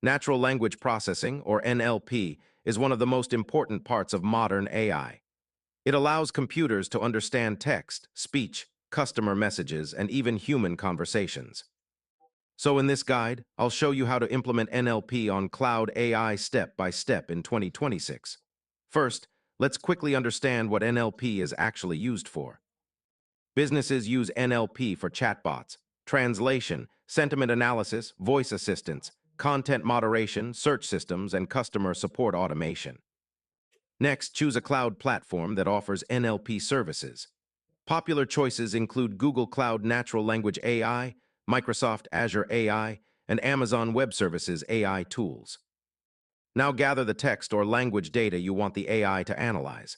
Natural language processing, or NLP, is one of the most important parts of modern AI. It allows computers to understand text, speech, customer messages, and even human conversations. So in this guide, I'll show you how to implement NLP on cloud AI step by step in 2026. First, let's quickly understand what NLP is actually used for. Businesses use NLP for chatbots, translation, sentiment analysis, voice assistance, content moderation, search systems, and customer support automation. Next, choose a cloud platform that offers NLP services. Popular choices include Google Cloud Natural Language AI, Microsoft Azure AI, and Amazon Web Services AI tools. Now gather the text or language data you want the AI to analyze.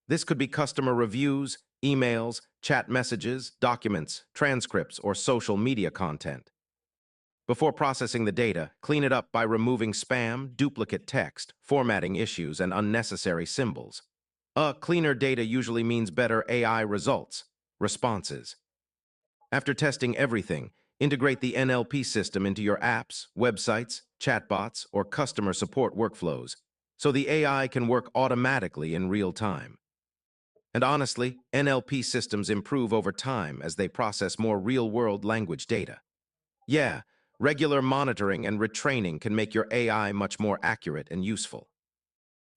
This could be customer reviews, emails, chat messages, documents, transcripts, or social media content. Before processing the data, clean it up by removing spam, duplicate text, formatting issues, and unnecessary symbols. Cleaner data usually means better AI results, responses. After testing everything, integrate the NLP system into your apps, websites, chatbots, or customer support workflows, so the AI can work automatically in real time. And honestly, NLP systems improve over time as they process more real-world language data. Yeah, regular monitoring and retraining can make your AI much more accurate and useful.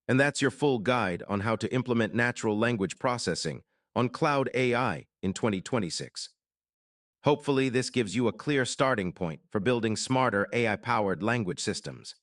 And that's your full guide on how to implement natural language processing on cloud AI in 2026. Hopefully, this gives you a clear starting point for building smarter AI-powered language systems.